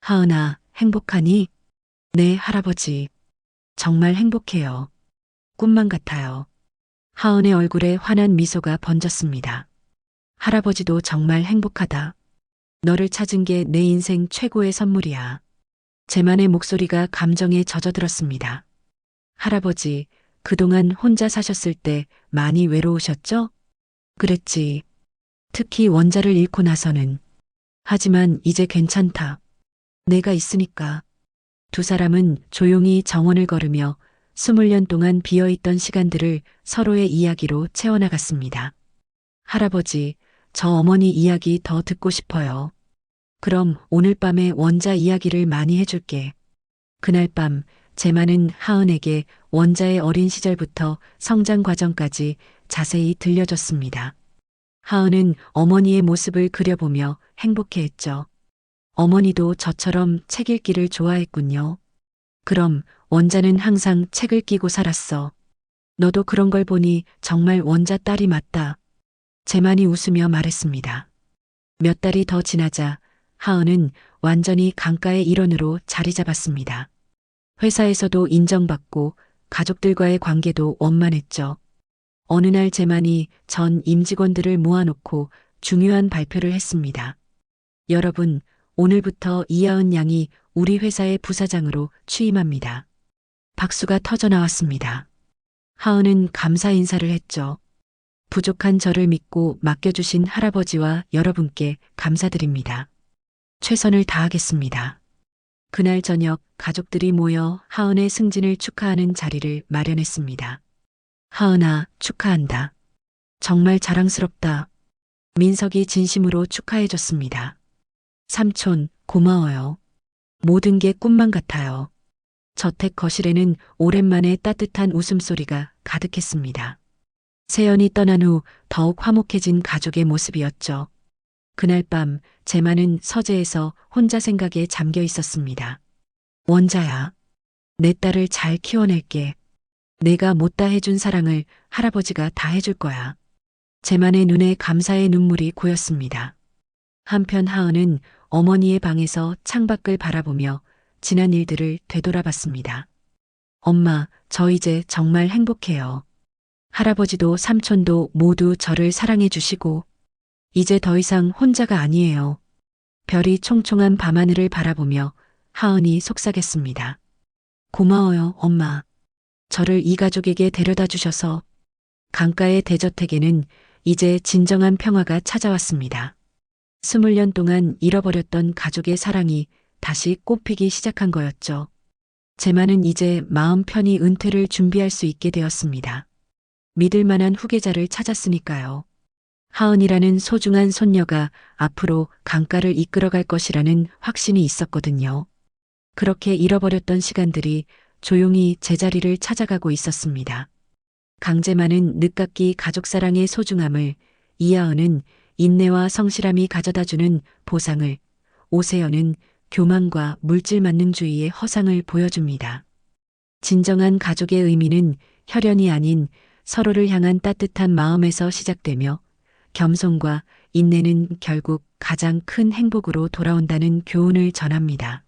C: 하은아, 행복하니? 네, 할아버지. 정말 행복해요. 꿈만 같아요. 하은의 얼굴에 환한 미소가 번졌습니다. 할아버지도 정말 행복하다. 너를 찾은 게 내 인생 최고의 선물이야. 제만의 목소리가 감정에 젖어들었습니다. 할아버지, 그동안 혼자 사셨을 때 많이 외로우셨죠? 그랬지. 특히 원자를 잃고 나서는. 하지만 이제 괜찮다. 내가 있으니까. 두 사람은 조용히 정원을 걸으며 20년 동안 비어있던 시간들을 서로의 이야기로 채워나갔습니다. 할아버지, 저 어머니 이야기 더 듣고 싶어요. 그럼 오늘 밤에 원자 이야기를 많이 해줄게. 그날 밤 제만은 하은에게 원자의 어린 시절부터 성장 과정까지 자세히 들려줬습니다. 하은은 어머니의 모습을 그려보며 행복해했죠. 어머니도 저처럼 책 읽기를 좋아했군요. 그럼 원자는 항상 책을 끼고 살았어. 너도 그런 걸 보니 정말 원자 딸이 맞다. 제만이 웃으며 말했습니다. 몇 달이 더 지나자 하은은 완전히 강가의 일원으로 자리 잡았습니다. 회사에서도 인정받고 가족들과의 관계도 원만했죠. 어느 날 제만이 전 임직원들을 모아놓고 중요한 발표를 했습니다. 여러분, 오늘부터 이하은 양이 우리 회사의 부사장으로 취임합니다. 박수가 터져 나왔습니다. 하은은 감사 인사를 했죠. 부족한 저를 믿고 맡겨주신 할아버지와 여러분께 감사드립니다. 최선을 다하겠습니다. 그날 저녁 가족들이 모여 하은의 승진을 축하하는 자리를 마련했습니다. 하은아, 축하한다. 정말 자랑스럽다. 민석이 진심으로 축하해줬습니다. 삼촌, 고마워요. 모든 게 꿈만 같아요. 저택 거실에는 오랜만에 따뜻한 웃음소리가 가득했습니다. 세연이 떠난 후 더욱 화목해진 가족의 모습이었죠. 그날 밤 제만은 서재에서 혼자 생각에 잠겨 있었습니다. 원자야, 내 딸을 잘 키워낼게. 내가 못다 해준 사랑을 할아버지가 다 해줄 거야. 제만의 눈에 감사의 눈물이 고였습니다. 한편 하은은 어머니의 방에서 창밖을 바라보며 지난 일들을 되돌아봤습니다. 엄마, 저 이제 정말 행복해요. 할아버지도 삼촌도 모두 저를 사랑해 주시고 이제 더 이상 혼자가 아니에요. 별이 총총한 밤하늘을 바라보며 하은이 속삭였습니다. 고마워요, 엄마. 저를 이 가족에게 데려다 주셔서. 강가의 대저택에는 이제 진정한 평화가 찾아왔습니다. 20년 동안 잃어버렸던 가족의 사랑이 다시 꽃피기 시작한 거였죠. 제만은 이제 마음 편히 은퇴를 준비할 수 있게 되었습니다. 믿을 만한 후계자를 찾았으니까요. 하은이라는 소중한 손녀가 앞으로 강가를 이끌어갈 것이라는 확신이 있었거든요. 그렇게 잃어버렸던 시간들이 조용히 제자리를 찾아가고 있었습니다. 강제만은 늦깎이 가족사랑의 소중함을, 이하은은 인내와 성실함이 가져다주는 보상을, 오세연은 교만과 물질 만능주의의 허상을 보여줍니다. 진정한 가족의 의미는 혈연이 아닌 서로를 향한 따뜻한 마음에서 시작되며 겸손과 인내는 결국 가장 큰 행복으로 돌아온다는 교훈을 전합니다.